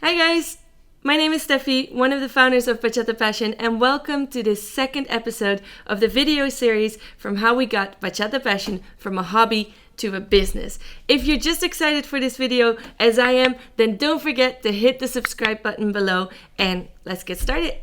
Hi guys, my name is Steffie, one of the founders of Bachata Passion, and welcome to this second episode of the video series from how we got Bachata Passion from a hobby to a business. If you're just excited for this video as I am, then don't forget to hit the subscribe button below and let's get started.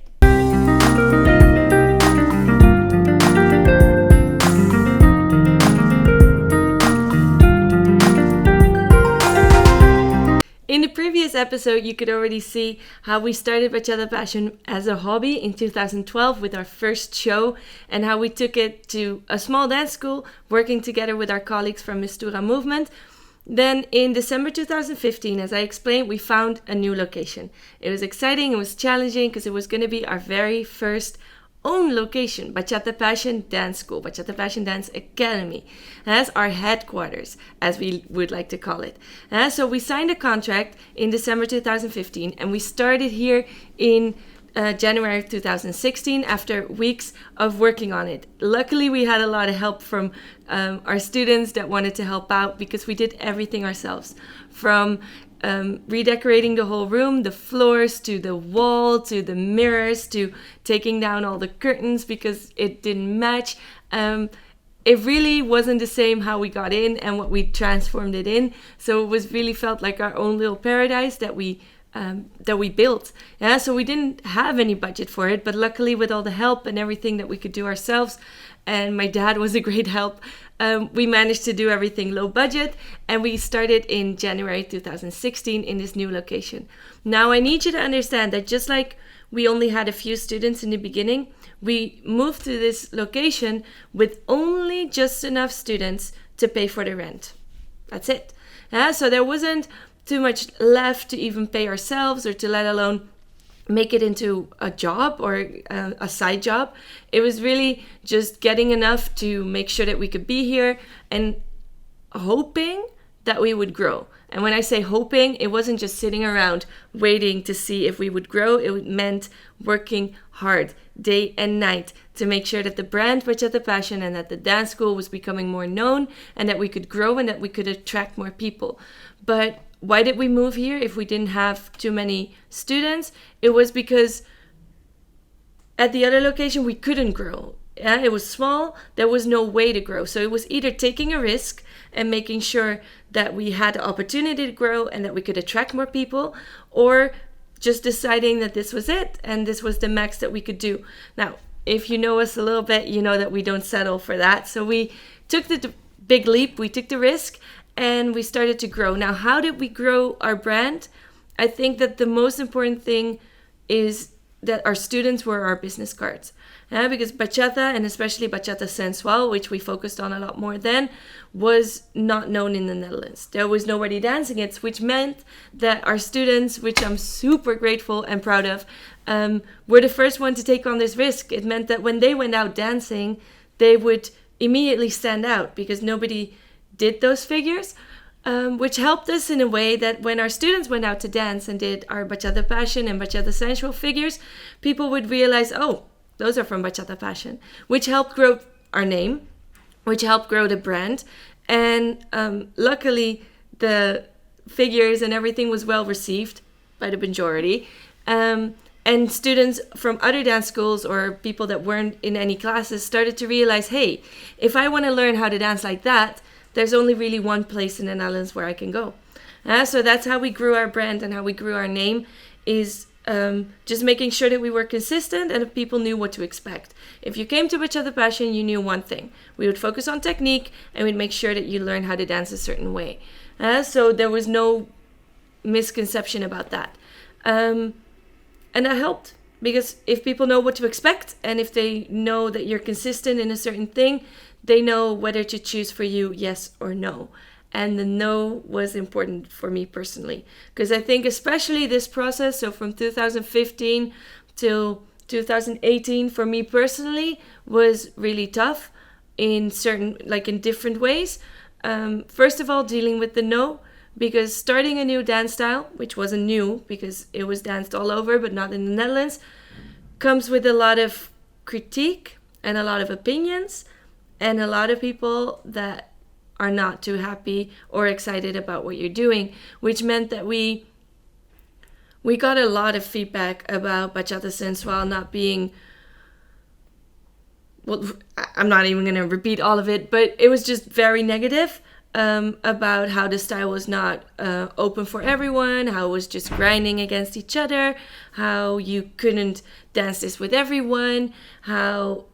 In the previous episode, you could already see how we started Bachata Passion as a hobby in 2012 with our first show and how we took it to a small dance school, working together with our colleagues from Mistura Movement. Then in December 2015, as I explained, we found a new location. It was exciting, it was challenging because it was going to be our very first own location, Bachata Passion Dance School, Bachata Passion Dance Academy. That's our headquarters, as we would like to call it. So we signed a contract in December 2015 and we started here in January 2016 after weeks of working on it. Luckily, we had a lot of help from our students that wanted to help out because we did everything ourselves, from redecorating the whole room, the floors, to the wall, to the mirrors, to taking down all the curtains because it didn't match. It really wasn't the same how we got in and what we transformed it in. So it was really felt like our own little paradise that we built. Yeah, so we didn't have any budget for it, but luckily with all the help and everything that we could do ourselves, and my dad was a great help, we managed to do everything low budget, and we started in January 2016 in this new location. Now I need you to understand that just like we only had a few students in the beginning, we moved to this location with only just enough students to pay for the rent. That's it. So there wasn't too much left to even pay ourselves or to let alone make it into a job or a side job. It was really just getting enough to make sure that we could be here and hoping that we would grow. And when I say hoping, it wasn't just sitting around waiting to see if we would grow. It meant working hard day and night to make sure that the brand Bachata Passion and that the dance school was becoming more known and that we could grow and that we could attract more people. But why did we move here if we didn't have too many students? It was because at the other location we couldn't grow. Yeah, it was small, there was no way to grow. So it was either taking a risk and making sure that we had the opportunity to grow and that we could attract more people, or just deciding that this was it and this was the max that we could do. Now, if you know us a little bit, you know that we don't settle for that. So we took the big leap, we took the risk, and we started to grow. Now, how did we grow our brand? I think that the most important thing is that our students were our business cards. Because bachata, and especially bachata sensual, which we focused on a lot more then, was not known in the Netherlands. There was nobody dancing it, which meant that our students, which I'm super grateful and proud of, were the first one to take on this risk. It meant that when they went out dancing, they would immediately stand out because nobody did those figures, which helped us in a way that when our students went out to dance and did our Bachata Passion and Bachata Sensual figures, people would realize, oh, those are from Bachata Passion, which helped grow our name, which helped grow the brand. And luckily, the figures and everything was well received by the majority. And students from other dance schools or people that weren't in any classes started to realize, hey, if I want to learn how to dance like that, there's only really one place in the Netherlands where I can go. So that's how we grew our brand and how we grew our name, is just making sure that we were consistent and that people knew what to expect. If you came to Bachata Passion, you knew one thing. We would focus on technique and we'd make sure that you learn how to dance a certain way. So there was no misconception about that. And that helped, because if people know what to expect and if they know that you're consistent in a certain thing, they know whether to choose for you, yes or no. And the no was important for me personally, because I think especially this process, so from 2015 till 2018, for me personally, was really tough in different ways. First of all, dealing with the no, because starting a new dance style, which wasn't new because it was danced all over, but not in the Netherlands, comes with a lot of critique and a lot of opinions and a lot of people that are not too happy or excited about what you're doing, which meant that we we got a lot of feedback about Bachata Sensual not being, well, I'm not even going to repeat all of it, but it was just very negative about how the style was not open for everyone, how it was just grinding against each other, how you couldn't dance this with everyone, how,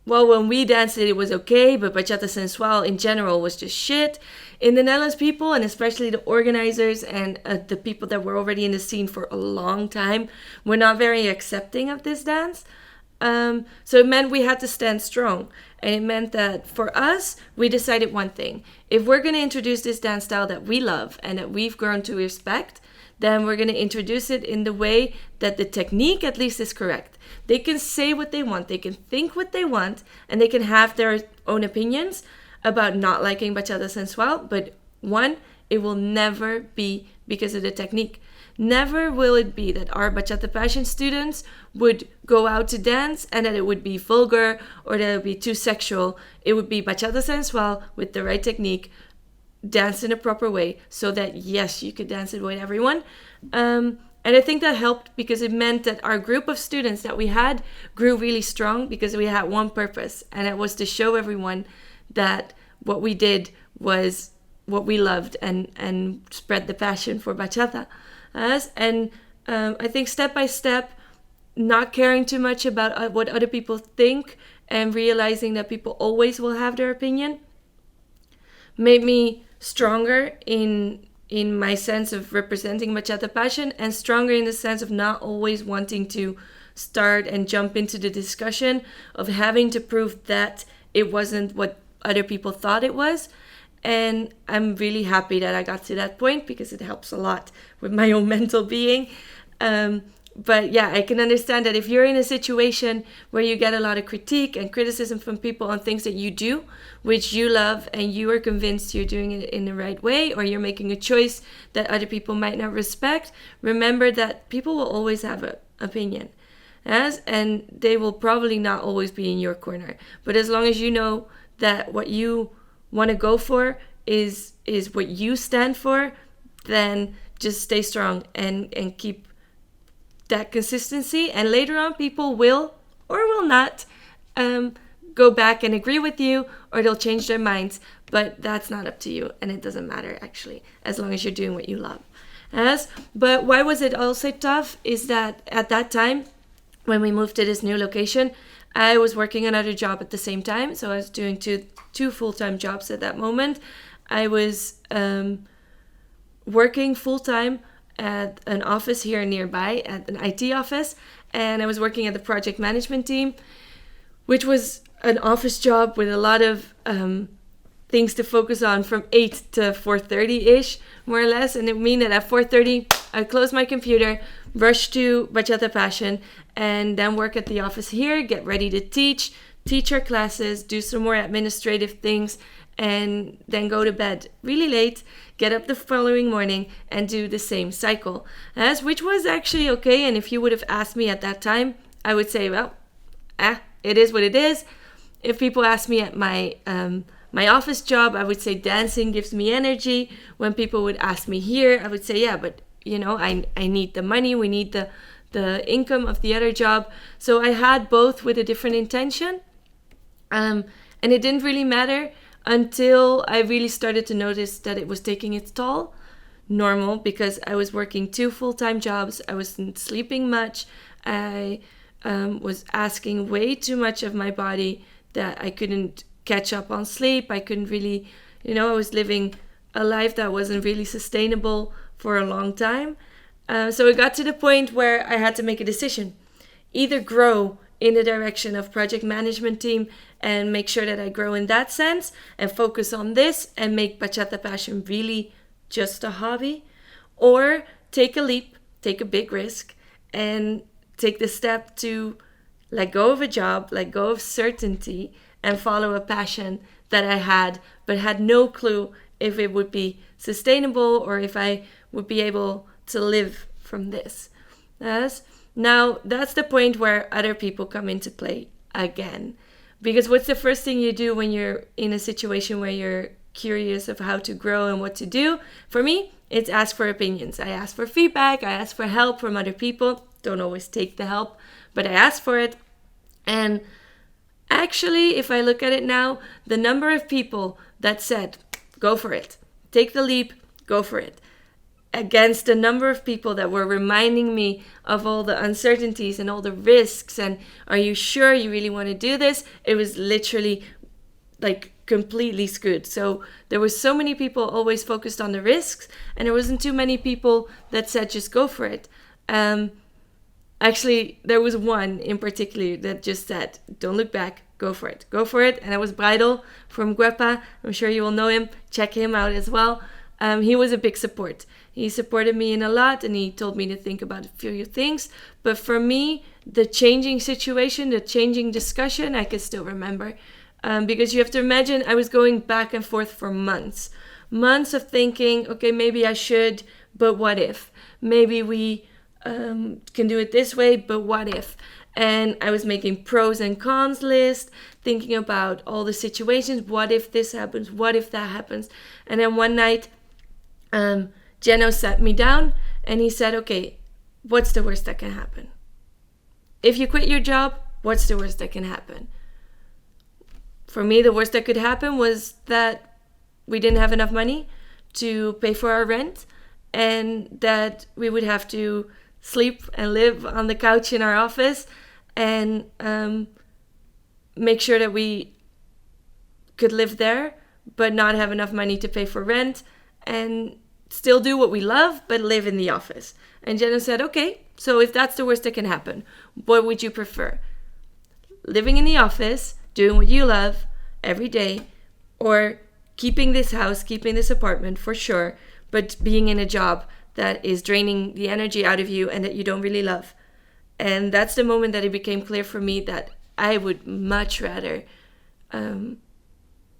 well, when we danced it was okay, but Bachata Sensual in general was just shit. In the Netherlands, people, and especially the organizers and the people that were already in the scene for a long time, were not very accepting of this dance. So it meant we had to stand strong. And it meant that for us, we decided one thing. If we're going to introduce this dance style that we love and that we've grown to respect, then we're going to introduce it in the way that the technique at least is correct. They can say what they want, they can think what they want, and they can have their own opinions about not liking Bachata Sensual, but one, it will never be because of the technique. Never will it be that our Bachata Passion students would go out to dance and that it would be vulgar or that it would be too sexual. It would be Bachata Sensual with the right technique, dance in a proper way, so that yes, you could dance it with everyone. And I think that helped because it meant that our group of students that we had grew really strong because we had one purpose, and it was to show everyone that what we did was what we loved and spread the passion for bachata. And I think step by step, not caring too much about what other people think and realizing that people always will have their opinion made me stronger in my sense of representing Bachata Passion, and stronger in the sense of not always wanting to start and jump into the discussion of having to prove that it wasn't what other people thought it was. And I'm really happy that I got to that point because it helps a lot with my own mental being. But yeah, I can understand that if you're in a situation where you get a lot of critique and criticism from people on things that you do, which you love, and you are convinced you're doing it in the right way, or you're making a choice that other people might not respect, remember that people will always have an opinion. And they will probably not always be in your corner. But as long as you know that what you want to go for is what you stand for, then just stay strong and keep that consistency. And later on, people will or will not go back and agree with you, or they'll change their minds. But that's not up to you, and it doesn't matter actually, as long as you're doing what you love. But why was it also tough is that at that time, when we moved to this new location, I was working another job at the same time. So I was doing two full-time jobs at that moment. I was working full-time at an office here nearby, at an IT office, and I was working at the project management team, which was an office job with a lot of things to focus on from 8 to 4:30-ish, more or less. And it mean that at 4:30, I close my computer, rush to Bachata Passion, and then work at the office here, get ready to teach our classes, do some more administrative things, and then go to bed really late, get up the following morning, and do the same cycle. Which was actually okay. And if you would have asked me at that time, I would say, well, it is what it is. If people ask me at my office job, I would say dancing gives me energy. When people would ask me here, I would say, yeah, but I need the money. We need the income of the other job. So I had both with a different intention. And it didn't really matter until I really started to notice that it was taking its toll. Normal, because I was working 2 full-time jobs. I wasn't sleeping much. I was asking way too much of my body that I couldn't catch up on sleep. I couldn't really, I was living a life that wasn't really sustainable for a long time. So it got to the point where I had to make a decision. Either grow in the direction of project management team and make sure that I grow in that sense and focus on this and make Bachata Passion really just a hobby, or take a leap, take a big risk, and take the step to let go of a job, let go of certainty, and follow a passion that I had, but had no clue if it would be sustainable or if I would be able to live from this. Now, that's the point where other people come into play again. Because what's the first thing you do when you're in a situation where you're curious of how to grow and what to do. For me, it's ask for opinions. I ask for feedback. I ask for help from other people. Don't always take the help, but I ask for it. And actually, if I look at it now, the number of people that said, go for it, take the leap, go for it, against the number of people that were reminding me of all the uncertainties and all the risks and are you sure you really want to do this, it was literally like completely skewed. So there was so many people always focused on the risks, and there wasn't too many people that said just go for it. Actually, there was one in particular that just said, don't look back, go for it. Go for it. And that was Bridal from Guepa. I'm sure you will know him. Check him out as well. He was a big support. He supported me in a lot, and he told me to think about a few things. But for me, the changing situation, the changing discussion, I can still remember. Because you have to imagine I was going back and forth for months. Months of thinking, okay, maybe I should, but what if? Maybe we can do it this way, but what if? And I was making pros and cons list, thinking about all the situations. What if this happens? What if that happens? And then one night, Jeno sat me down and he said, okay, what's the worst that can happen? If you quit your job, what's the worst that can happen? For me, the worst that could happen was that we didn't have enough money to pay for our rent, and that we would have to sleep and live on the couch in our office and make sure that we could live there but not have enough money to pay for rent and still do what we love but live in the office. And Jenna said, okay, so if that's the worst that can happen, what would you prefer? Living in the office, doing what you love every day, or keeping this house, keeping this apartment for sure, but being in a job that is draining the energy out of you and that you don't really love? And that's the moment that it became clear for me that I would much rather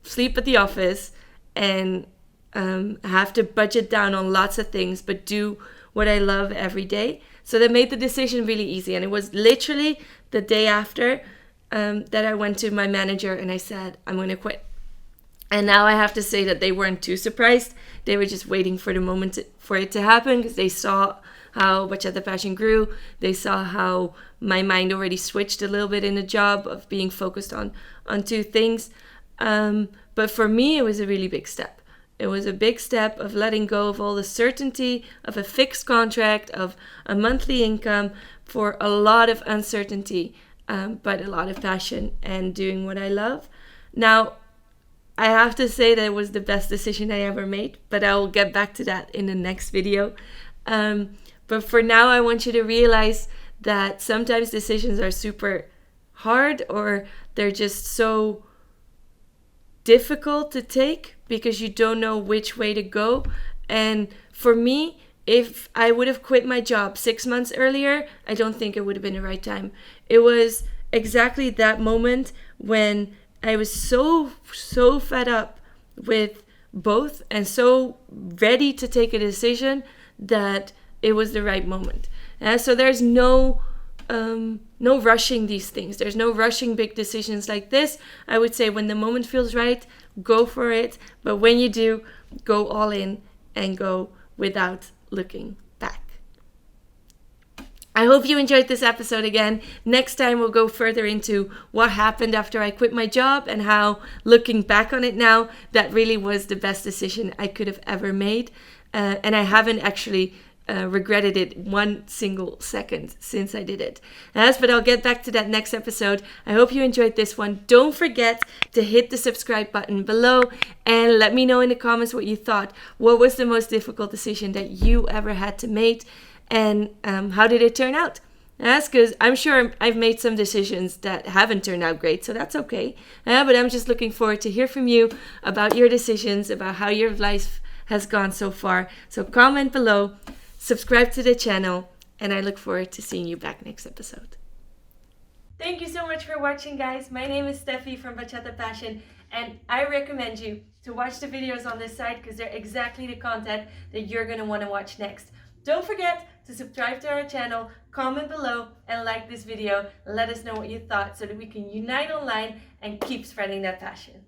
sleep at the office and have to budget down on lots of things, but do what I love every day. So that made the decision really easy. And it was literally the day after that I went to my manager and I said, I'm going to quit. And now I have to say that they weren't too surprised. They were just waiting for the moment for it to happen, because they saw how Bachata Passion grew. They saw how my mind already switched a little bit in the job of being focused on two things. But for me, it was a really big step. It was a big step of letting go of all the certainty of a fixed contract, of a monthly income, for a lot of uncertainty, but a lot of passion and doing what I love. Now, I have to say that it was the best decision I ever made, but I will get back to that in the next video. But for now, I want you to realize that sometimes decisions are super hard, or they're just so difficult to take because you don't know which way to go. And for me, if I would have quit my job 6 months earlier, I don't think it would have been the right time. It was exactly that moment when I was so fed up with both and so ready to take a decision that it was the right moment. So there's no rushing these things. There's no rushing big decisions like this. I would say when the moment feels right, go for it. But when you do, go all in and go without looking back. I hope you enjoyed this episode again. Next time we'll go further into what happened after I quit my job and how, looking back on it now, that really was the best decision I could have ever made. And I haven't actually regretted it one single second since I did it. But I'll get back to that next episode. I hope you enjoyed this one. Don't forget to hit the subscribe button below and let me know in the comments what you thought. What was the most difficult decision that you ever had to make? And how did it turn out? That's because I'm sure I've made some decisions that haven't turned out great, so that's okay. But I'm just looking forward to hear from you about your decisions, about how your life has gone so far. So comment below, subscribe to the channel, and I look forward to seeing you back next episode. Thank you so much for watching, guys. My name is Steffie from Bachata Passion, and I recommend you to watch the videos on this site because they're exactly the content that you're going to want to watch next. Don't forget to subscribe to our channel, comment below, and like this video. Let us know what you thought so that we can unite online and keep spreading that passion.